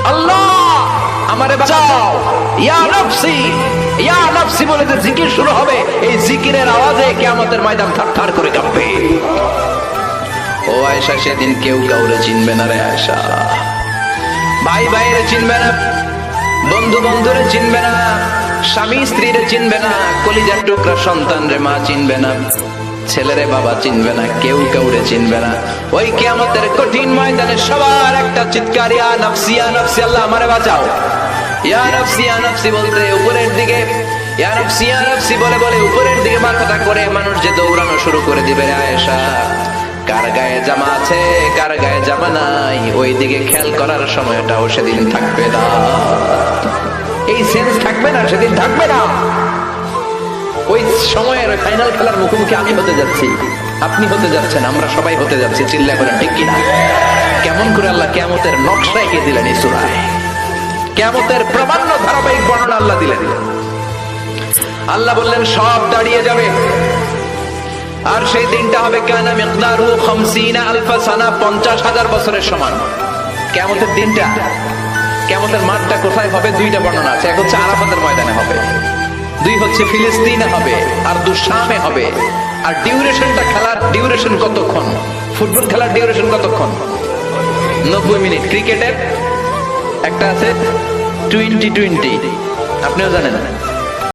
আল্লাহ আমারে বাঁচাও, ইয়া নফসি ইয়া নফসি বলে যে জিকির শুরু হবে, এই জিকিরের আওয়াজে কিয়ামতের ময়দান থারথার করে কাঁপবে। ও আয়েশা, সেদিন কেউ কাউরে চিনবে না রে আয়েশা। ভাই ভাইরে চিনবে না, বন্ধু বন্ধুরে চিনবে না, স্বামী স্ত্রীরে চিনবে না, কলিজার টুকরা সন্তান রে মা চিনবে না, ছেলেরে বাবা চিনবে না, কেউ কাউরে চিনবে না। ওই কিয়ামতের কঠিন ময়দানে সবার একটা চিৎকার, ইয়া নফসি ইয়া নফসি, আল্লাহ আমারে বাঁচাও। ইয়া নফসি ইয়া নফসি বলতে উপরের দিকে, ইয়া নফসি ইয়া নফসি বলে বলে উপরের দিকে মাথাটা করে মানুষ যে দৌড়ানো শুরু করে দিবে রে আয়েশা। কার গায়ে জামা আছে কার গায়ে জামা নাই, ওই দিকে খেয়াল করার সময়টাও সেদিন থাকবে না। এই সেন্স থাকবে না, সেদিন থাকবে না। ওই সময়ের ফাইনাল খেলার মুখোমুখি আমি হতে যাচ্ছি, আপনি হতে যাচ্ছেন, আমরা সবাই হতে যাচ্ছি। চিল্লা করে ঠিক কিনা? কেমন করে আল্লাহ কিয়ামতের নকশা এঁকে দিলেন এই সূরায়, কিয়ামতের প্রামাণ্য ধারাবাহিক বর্ণনা আল্লাহ দিলেন। আল্লাহ বললেন সব দাঁড়িয়ে যাবে, আর সেই দিনটা হবে কানা মিকদারু 50 আলফ সানা, 50,000 বছরের সমান। কিয়ামতের দিনটা, কিয়ামতের মাঠটা কোথায় হবে? দুইটা বর্ণনা আছে। এক হচ্ছে আরাফাতের ময়দানে হবে, দুই হচ্ছে ফিলিস্তিনে হবে, আর শামে হবে। আর ডিউরেশনটা, খেলার ডিউরেশন কতক্ষণ? ফুটবল খেলার ডিউরেশন কতক্ষণ? 90 মিনিট। ক্রিকেটের একটা আছে 20-20, আপনিও জানেন।